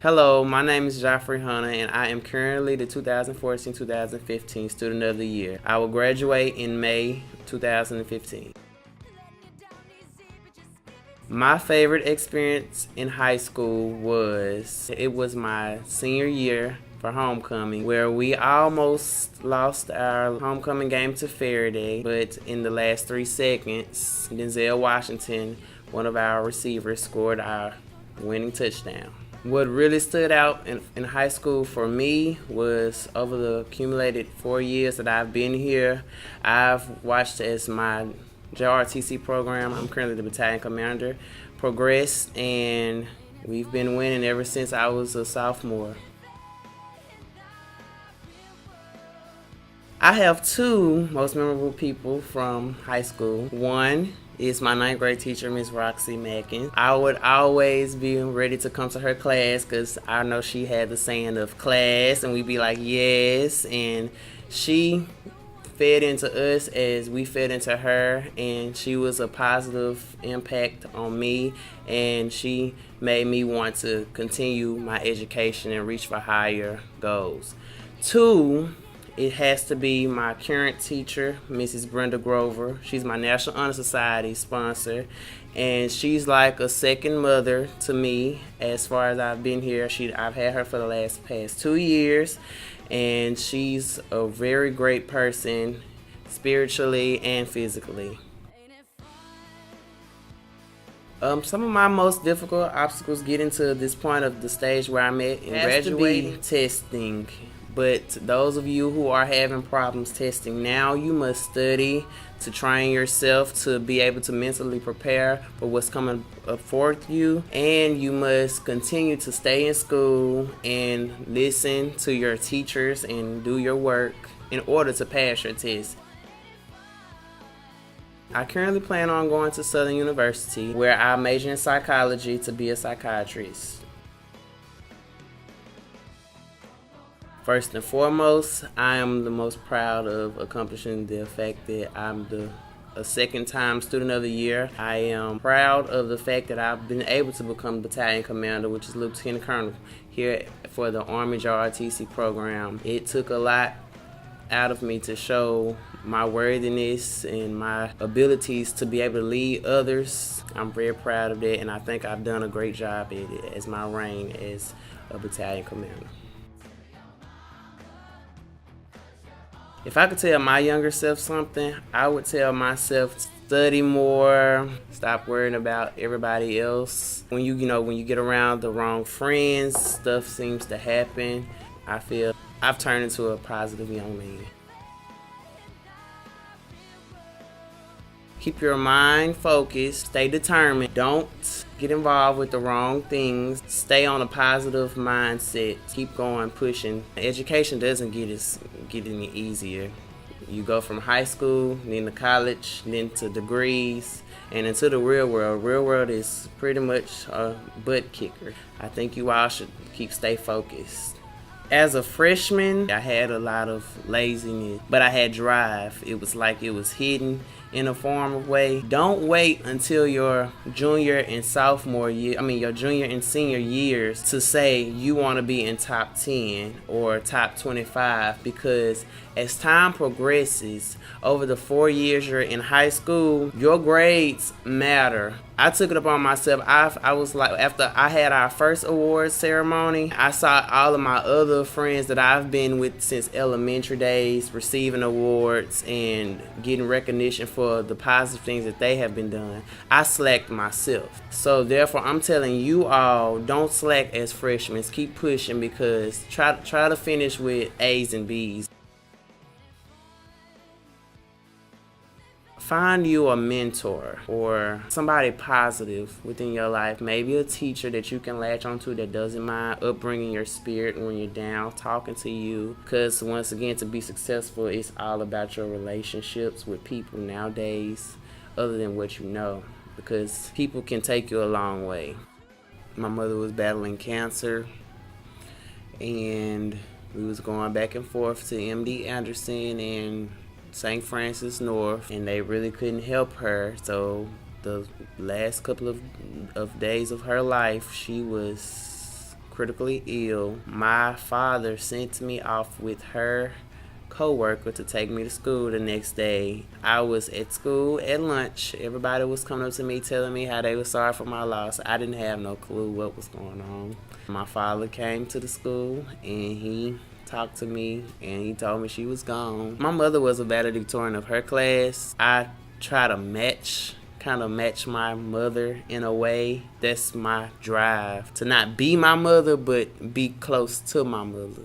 Hello, my name is Joffrey and I am currently the 2014-2015 Student of the Year. I will graduate in May 2015. My favorite experience in high school was my senior year for homecoming, where we almost lost our homecoming game to Faraday, but in the last 3 seconds, Denzel Washington, one of our receivers, scored our winning touchdown. What really stood out in high school for me was over the accumulated 4 years that I've been here, I've watched as my JRTC program, I'm currently the battalion commander, progressed, and we've been winning ever since I was a sophomore. I have two most memorable people from high school. One is my ninth grade teacher, Miss Roxy Mackin. I would always be ready to come to her class because I know she had the saying of class, and we'd be like, yes. And she fed into us as we fed into her, and she was a positive impact on me, and she made me want to continue my education and reach for higher goals. Two, it has to be my current teacher, Mrs. Brenda Grover. She's my National Honor Society sponsor, and she's like a second mother to me as far as I've been here. I've had her for the past 2 years, and she's a very great person spiritually and physically. Some of my most difficult obstacles getting to this point of the stage where I'm at in graduating testing. But those of you who are having problems testing now, you must study to train yourself to be able to mentally prepare for what's coming forth you. And you must continue to stay in school and listen to your teachers and do your work in order to pass your test. I currently plan on going to Southern University, where I major in psychology to be a psychiatrist. First and foremost, I am the most proud of accomplishing the fact that I'm a second-time Student of the Year. I am proud of the fact that I've been able to become Battalion Commander, which is Lieutenant Colonel, here for the Army JRTC program. It took a lot out of me to show my worthiness and my abilities to be able to lead others. I'm very proud of that, and I think I've done a great job at it as my reign as a Battalion Commander. If I could tell my younger self something, I would tell myself study more, stop worrying about everybody else. When you get around the wrong friends, stuff seems to happen. I feel I've turned into a positive young man. Keep your mind focused, stay determined, don't get involved with the wrong things, stay on a positive mindset, keep going, pushing. Education doesn't get any easier. You go from high school, then to college, then to degrees, and into the real world. Real world is pretty much a butt kicker. I think you all should stay focused. As a freshman, I had a lot of laziness, but I had drive. It was like it was hidden in a form of way. Don't wait until your junior and your junior and senior years to say you want to be in top 10 or top 25, because as time progresses, over the 4 years you're in high school, your grades matter. I took it upon myself. I was like, after I had our first awards ceremony, I saw all of my other friends that I've been with since elementary days receiving awards and getting recognition for the positive things that they have been doing. I slacked myself. So therefore, I'm telling you all, don't slack as freshmen. Keep pushing, because try to finish with A's and B's. Find you a mentor or somebody positive within your life, maybe a teacher that you can latch onto that doesn't mind upbringing your spirit when you're down, talking to you. Because once again, to be successful, it's all about your relationships with people nowadays, other than what you know, because people can take you a long way. My mother was battling cancer, and we was going back and forth to MD Anderson and St. Francis North, and they really couldn't help her. So the last couple of days of her life, she was critically ill. My father sent me off with her co-worker to take me to school the next day. I was at school at lunch. Everybody was coming up to me telling me how they were sorry for my loss. I didn't have no clue what was going on. My father came to the school and he talked to me and he told me she was gone. My mother was a valedictorian of her class. I try to kind of match my mother in a way. That's my drive, to not be my mother but be close to my mother.